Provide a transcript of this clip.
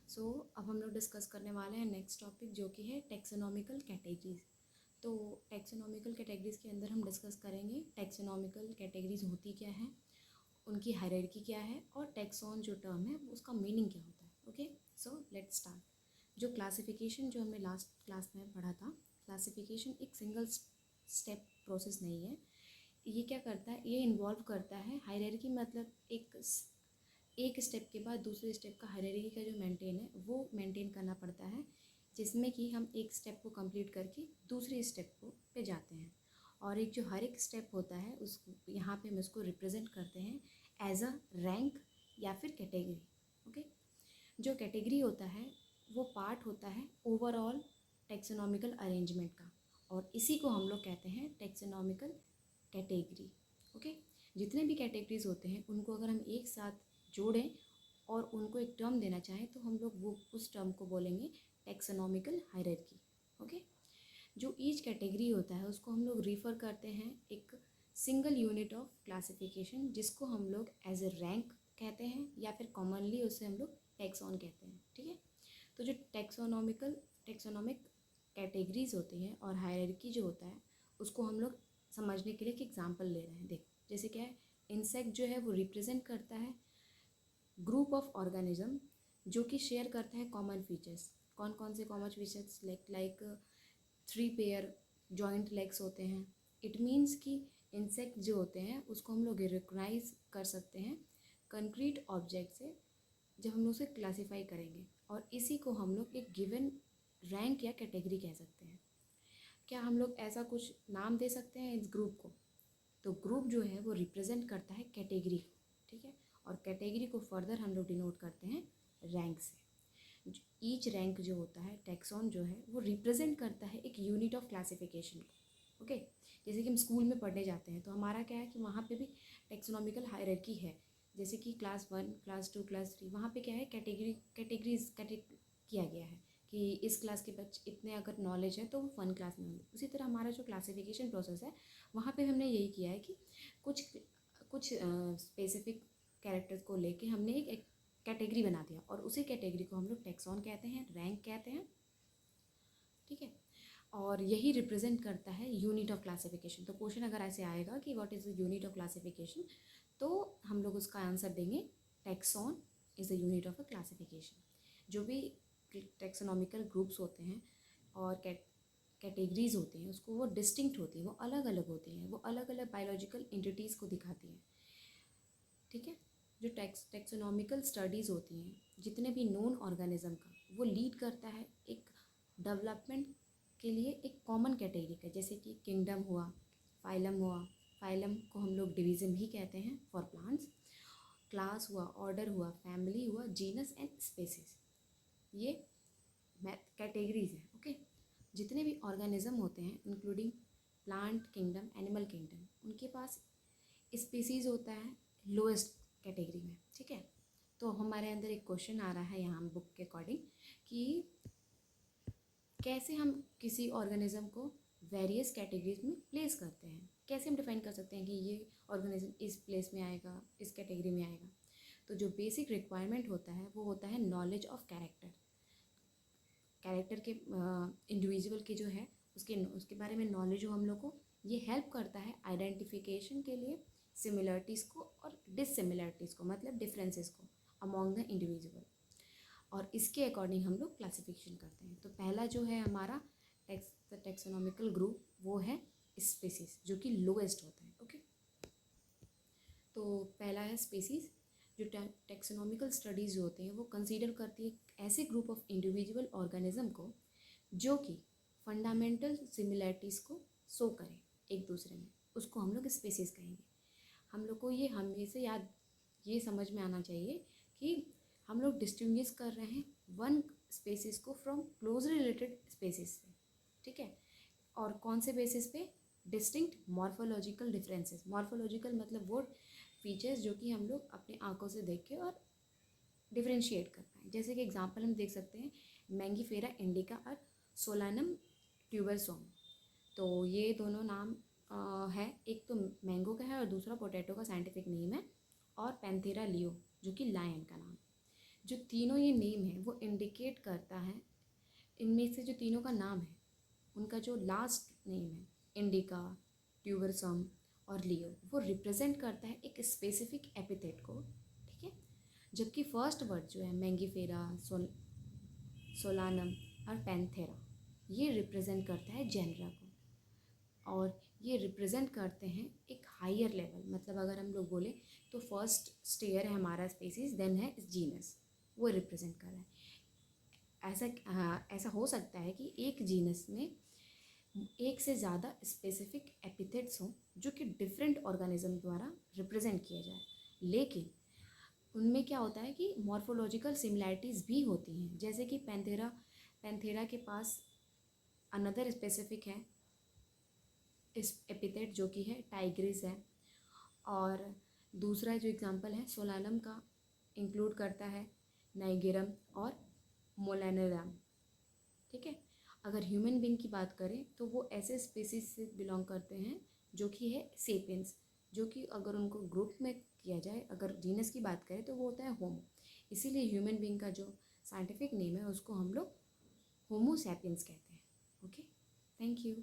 सो अब हम लोग डिस्कस करने वाले हैं नेक्स्ट टॉपिक जो कि है टैक्सोनॉमिकल कैटेगरीज। तो टैक्सोनॉमिकल कैटेगरीज के अंदर हम डिस्कस करेंगे टैक्सोनॉमिकल कैटेगरीज होती क्या है, उनकी हायरार्की क्या है और टैक्सॉन जो टर्म है उसका मीनिंग क्या होता है। Okay, so let's start. जो क्लासिफिकेशन जो हमने लास्ट क्लास में पढ़ा था, क्लासिफिकेशन एक सिंगल स्टेप प्रोसेस नहीं है। ये क्या करता है, ये इन्वॉल्व करता है हायरार्की, मतलब एक स्टेप के बाद दूसरे स्टेप का हायरार्की का जो मेंटेन है वो मेंटेन करना पड़ता है, जिसमें कि हम एक स्टेप को कंप्लीट करके दूसरे स्टेप को पे जाते हैं। और एक जो हर एक स्टेप होता है उस यहाँ पे हम उसको रिप्रेजेंट करते हैं एज अ रैंक या फिर कैटेगरी। ओके, जो कैटेगरी होता है वो पार्ट होता है ओवरऑल टैक्सोनॉमिकल अरेंजमेंट का, और इसी को हम लोग कहते हैं टैक्सोनॉमिकल कैटेगरी। ओके, जितने भी कैटेगरीज होते हैं उनको अगर हम एक साथ जोड़ें और उनको एक टर्म देना चाहें तो हम लोग वो उस टर्म को बोलेंगे टैक्सोनॉमिकल हायरार्की। ओके, जो ईच कैटेगरी होता है उसको हम लोग रिफ़र करते हैं एक सिंगल यूनिट ऑफ क्लासिफिकेशन, जिसको हम लोग एज ए रैंक कहते हैं या फिर कॉमनली उसे हम लोग टैक्सॉन कहते हैं। ठीक है, तो जो टैक्सोनॉमिक कैटेगरीज होती हैं और हायरार्की जो होता है उसको हम लोग समझने के लिए एक एग्जांपल ले रहे हैं। देख, जैसे क्या है, इंसेक्ट जो है वो रिप्रेजेंट करता है ग्रुप ऑफ ऑर्गेनिज्म जो कि शेयर करता है कॉमन फीचर्स। कौन कौन से common features? Like 3 pair joint legs होते हैं। इट मीन्स कि इंसेक्ट जो होते हैं उसको हम लोग रिकॉग्नाइज कर सकते हैं कंक्रीट ऑब्जेक्ट से जब हम उसे क्लासीफाई करेंगे, और इसी को हम लोग एक गिवन रैंक या कैटेगरी कह सकते हैं। क्या हम लोग ऐसा कुछ नाम दे सकते हैं इस ग्रुप को? तो ग्रुप जो है वो रिप्रेजेंट करता है कैटेगरी को। ठीक है, और कैटेगरी को फर्दर हम लोग डिनोट करते हैं रैंक से। ईच रैंक जो होता है, टैक्सॉन जो है वो रिप्रेजेंट करता है एक यूनिट ऑफ क्लासिफिकेशन को। ओके, जैसे कि हम स्कूल में पढ़ने जाते हैं तो हमारा क्या है कि वहाँ पे भी टैक्सोनॉमिकल हायरार्की है। जैसे कि क्लास 1, क्लास 2, क्लास 3, वहाँ पे क्या है, कैटेगरीज किया गया है कि इस क्लास के बच्चे इतने अगर नॉलेज है तो वो 1 क्लास में होंगे। उसी तरह हमारा जो क्लासिफिकेशन प्रोसेस है वहाँ पे हमने यही किया है कि कुछ कुछ स्पेसिफिक कैरेक्टर्स को लेके हमने एक कैटेगरी बना दिया, और उसी कैटेगरी को हम लोग टैक्सॉन कहते हैं, रैंक कहते हैं। ठीक है, और यही रिप्रेजेंट करता है यूनिट ऑफ क्लासिफिकेशन। तो क्वेश्चन अगर ऐसे आएगा कि what is the unit of classification, तो हम लोग उसका आंसर देंगे taxon is the unit of a classification. जो भी टैक्सोनॉमिकल ग्रुप्स होते हैं और कैटेगरीज होती हैं उसको वो डिस्टिंक्ट होती हैं, वो अलग अलग होती हैं, वो अलग अलग बायोलॉजिकल एंटिटीज़ को दिखाती हैं। ठीक है, जो टैक्सोनॉमिकल स्टडीज़ होती हैं जितने भी नोन ऑर्गेनिज्म का, वो लीड करता है एक डेवलपमेंट के लिए एक कॉमन कैटेगरी का। जैसे कि किंगडम हुआ, फाइलम हुआ, फाइलम को हम लोग डिवीज़न ही कहते हैं फॉर प्लांट्स, क्लास हुआ, ऑर्डर हुआ, फैमिली हुआ, जीनस एंड स्पेसीज, ये कैटेगरीज हैं। ओके, जितने भी ऑर्गेनिज्म होते हैं including plant kingdom, animal kingdom, उनके पास स्पीसीज़ होता है लोएस्ट कैटेगरी में। ठीक है, तो हमारे अंदर एक क्वेश्चन आ रहा है यहाँ बुक के अकॉर्डिंग कि कैसे हम किसी ऑर्गेनिज्म को वेरियस कैटेगरीज में प्लेस करते हैं, कैसे हम डिफाइन कर सकते हैं कि ये ऑर्गेनिज्म इस प्लेस में आएगा, इस कैटेगरी में आएगा। तो जो बेसिक रिक्वायरमेंट होता है वो होता है नॉलेज ऑफ कैरेक्टर के इंडिविजुअल के जो है उसके बारे में नॉलेज हो हम लोग को। ये हेल्प करता है आइडेंटिफिकेशन के लिए सिमिलरिटीज़ को और डिससिमिलरिटीज़ को, मतलब डिफरेंसेस को अमॉन्ग द इंडिविजुअल, और इसके अकॉर्डिंग हम लोग क्लासिफिकेशन करते हैं। तो पहला जो है हमारा टैक्सोनॉमिकल ग्रुप वो है स्पीसीज, जो कि लोएस्ट होता है। ओके, तो पहला है स्पीसीज। जो टैक्सोनॉमिकल स्टडीज़ जो होते हैं वो कंसीडर करती है ऐसे ग्रुप ऑफ इंडिविजुअल ऑर्गेनिज्म को जो कि फंडामेंटल सिमिलरिटीज़ को शो करें एक दूसरे में, उसको हम लोग स्पीसीज कहेंगे। हम लोग को ये हमेशा ये समझ में आना चाहिए कि हम लोग डिस्टिंग्विश कर रहे हैं वन स्पेसिस को फ्रॉम क्लोजली रिलेटेड स्पेसिस से। ठीक है, और कौन से बेसिस पे? Distinct morphological differences. मॉर्फोलॉजिकल मतलब वो फीचर्स जो कि हम लोग अपने आंखों से देख के और डिफ्रेंशिएट कर पाएँ। जैसे कि एग्जांपल हम देख सकते हैं मैंगीफेरा इंडिका और सोलानम ट्यूबरसोम। तो ये दोनों नाम है, एक तो मैंगो का है और दूसरा पोटैटो का साइंटिफिक नेम है, और पैंथेरा लियो जो कि लायन का नाम। जो तीनों ये नेम है वो इंडिकेट करता है, इनमें से जो तीनों का नाम है उनका जो लास्ट नेम है इंडिका, ट्यूबरसम और लियो, वो रिप्रेजेंट करता है एक स्पेसिफिक एपिथेट को, ठीक है। जबकि फर्स्ट वर्ड जो है मैंगीफेरा, सोलानम और पैंथेरा, ये रिप्रेजेंट करता है जेनरा को, और ये रिप्रेजेंट करते हैं एक हायर लेवल। मतलब अगर हम लोग बोले तो फर्स्ट स्टेयर है हमारा स्पीसीज, देन है जीनस, वो रिप्रेजेंट कर रहा है। ऐसा हो सकता है कि एक जीनस में एक से ज़्यादा स्पेसिफिक एपिथेट्स हों जो कि डिफरेंट ऑर्गेनिज्म द्वारा रिप्रेजेंट किया जाए, लेकिन उनमें क्या होता है कि मॉर्फोलॉजिकल सिमिलैरिटीज़ भी होती हैं। जैसे कि पैंथेरा के पास अनदर स्पेसिफिक है इस एपिथेट जो कि है टाइग्रिस है, और दूसरा जो एग्जांपल है सोलानम का इंक्लूड करता है नाइगेरम और मोलानेराम, ठीक है। अगर ह्यूमन बीइंग की बात करें तो वो ऐसे स्पीसीज से बिलोंग करते हैं जो कि है सेपियंस, जो कि अगर उनको ग्रुप में किया जाए, अगर जीनस की बात करें तो वो होता है होमो। इसीलिए ह्यूमन बीइंग का जो साइंटिफिक नेम है उसको हम लोग होमो सैपियंस कहते हैं। Okay, thank you.